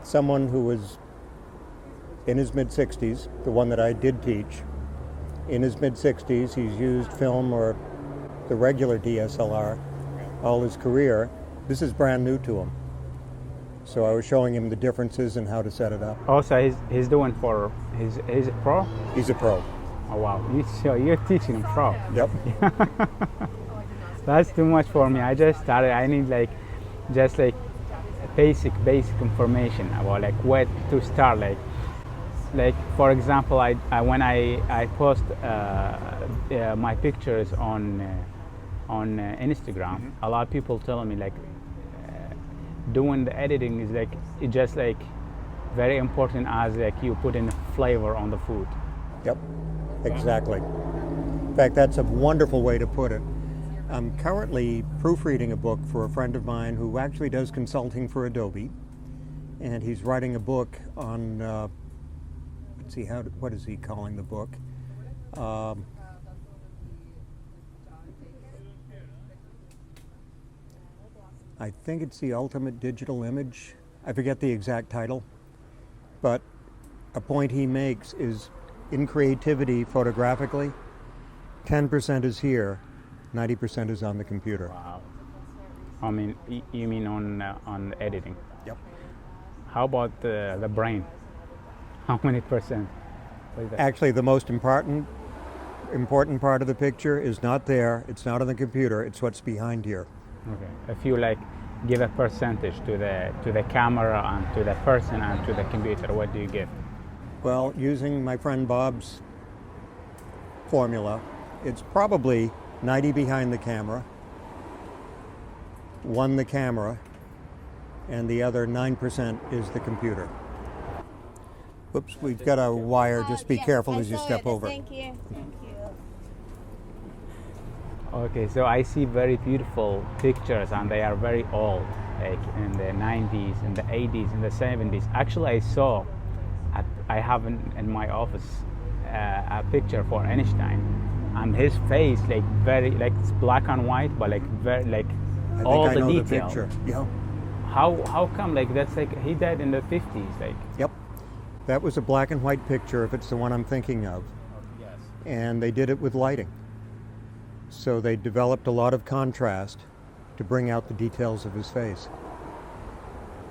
someone who was in his mid-60s, the one that I did teach, in his mid-60s, he's used film or the regular DSLR all his career. This is brand new to him. So I was showing him the differences and how to set it up. Oh, so he's doing for, he's a pro? He's a pro. Oh wow, so you're teaching him pro? Yep. That's too much for me. I just started, I need just basic information about where to start. Like for example, when I post my pictures on Instagram, a lot of people telling me doing the editing is it's just very important as you put in flavor on the food. Yep, exactly. In fact, that's a wonderful way to put it. I'm currently proofreading a book for a friend of mine who actually does consulting for Adobe, and he's writing a book on let's see, what is he calling the book? I think it's the ultimate digital image. I forget the exact title, but a point he makes is in creativity photographically, 10% is here, 90% is on the computer. Wow. I mean, you mean on editing? Yep. How about the brain? How many percent? Actually, the most important part of the picture is not there. It's not on the computer. It's what's behind here. Okay. If you give a percentage to the camera and to the person and to the computer, what do you give? Well, using my friend Bob's formula, it's probably 90 behind the camera, 1 the camera, and the other 9% is the computer. Whoops, we've got a wire. Just be careful as you step over. Thank you. Thank you. Okay, so I see very beautiful pictures, and they are very old, in the 90s, in the 80s, in the 70s. Actually, I have in my office a picture for Einstein, and his face very it's black and white, but very all the detail. The picture. Yeah. How come that's he died in the 50s? Yep. That was a black and white picture, if it's the one I'm thinking of. Yes. And they did it with lighting. So they developed a lot of contrast to bring out the details of his face.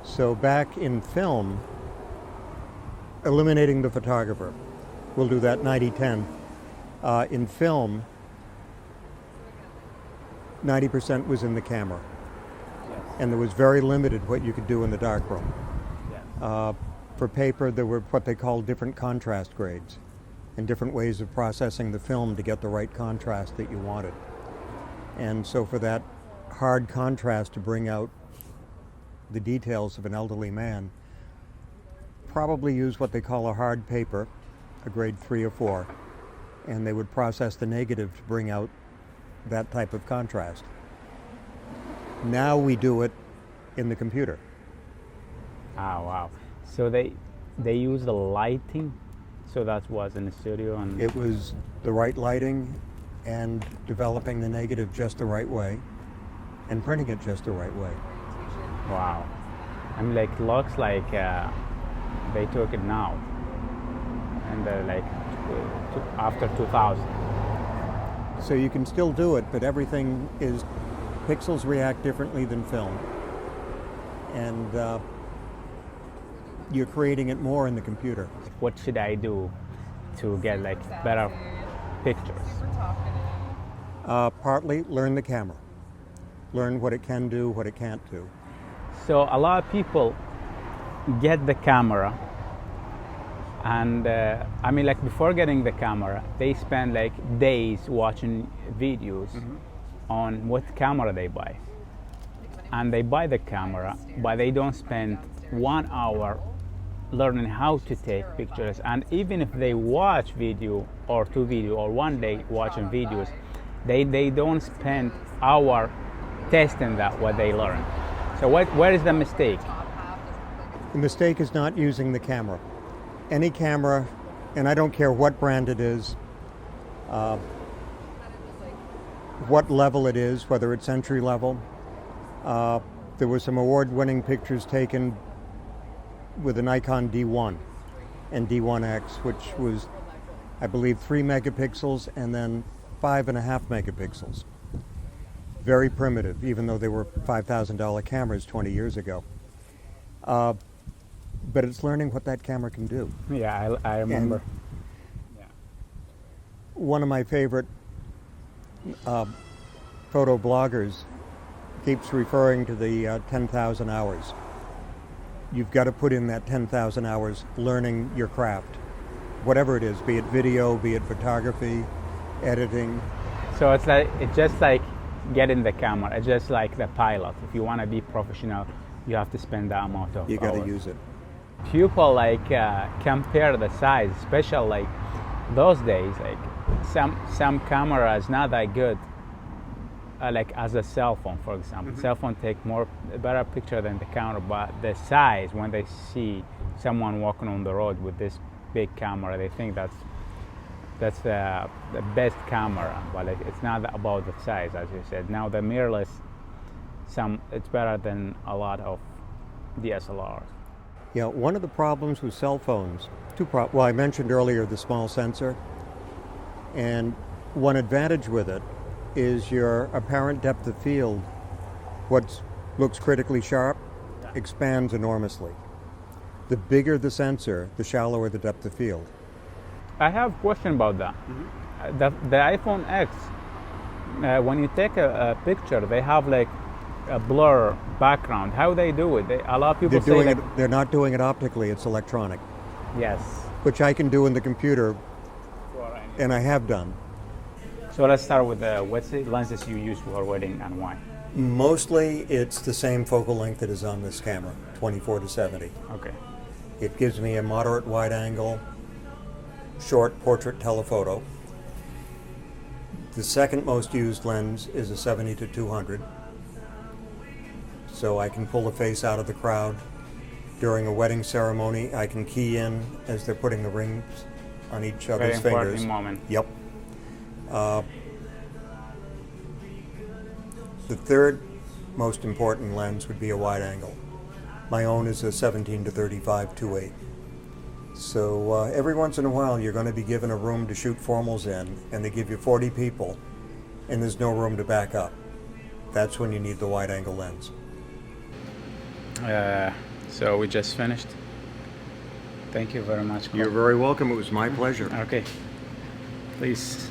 So back in film, eliminating the photographer, we'll do that 90-10. In film, 90% was in the camera. Yes. And there was very limited what you could do in the darkroom. Yes. For paper, there were what they call different contrast grades and different ways of processing the film to get the right contrast that you wanted. And so for that hard contrast to bring out the details of an elderly man, probably use what they call a hard paper, a grade 3 or 4, and they would process the negative to bring out that type of contrast. Now we do it in the computer. Ah, wow. So they use the lighting, so that was in the studio, and it was the right lighting and developing the negative just the right way and printing it just the right way. Wow. I mean, looks like they took it now, and after 2000. So you can still do it, but everything is, pixels react differently than film, and you're creating it more in the computer. What should I do to get better pictures? Partly learn the camera. Learn what it can do, what it can't do. So a lot of people get the camera, and I mean, before getting the camera, they spend days watching videos on what camera they buy. And they buy the camera, but they don't spend 1 hour learning how to take pictures. And even if they watch video or 2 video or 1 day watching videos, they don't spend hour testing what they learn. So where is the mistake? The mistake is not using the camera. Any camera, and I don't care what brand it is, what level it is, whether it's entry level. There were some award-winning pictures taken with the Nikon D1 and D1X, which was, I believe, 3 megapixels and then 5.5 megapixels. Very primitive, even though they were $5,000 cameras 20 years ago. But it's learning what that camera can do. Yeah, I remember. One of my favorite photo bloggers keeps referring to the 10,000 hours. You've got to put in that 10,000 hours learning your craft, whatever it is, be it video, be it photography, editing. So it's just like getting the camera. It's just like the pilot. If you want to be professional, you have to spend that amount of You got to hours. use it. People compare the size, especially like those days. Like some camera is not that good. Like as a cell phone, for example, cell phone take better picture than the camera, but the size, when they see someone walking on the road with this big camera, they think that's the best camera. But it's not about the size, as you said. Now the mirrorless, it's better than a lot of DSLRs. Yeah, one of the problems with cell phones, well, I mentioned earlier the small sensor, and one advantage with it is your apparent depth of field. What looks critically sharp expands enormously. The bigger the sensor, the shallower the depth of field. I have a question about that. The iPhone X, when you take a picture, they have like a blur background. How they do it? A lot of people They're not doing it optically, it's electronic. Yes. Which I can do in the computer, and I have done. So let's start with what's the lenses you use for wedding and why? Mostly it's the same focal length that is on this camera, 24-70. Okay. It gives me a moderate wide angle, short portrait telephoto. The second most used lens is a 70-200. So I can pull the face out of the crowd. During a wedding ceremony, I can key in as they're putting the rings on each other's Very important fingers. moment. Yep. The third most important lens would be a wide angle. My own is a 17-35 2.8. So every once in a while you're going to be given a room to shoot formals in, and they give you 40 people and there's no room to back up. That's when you need the wide angle lens. So we just finished. Thank you very much. You're very welcome. It was my pleasure. Okay. Please.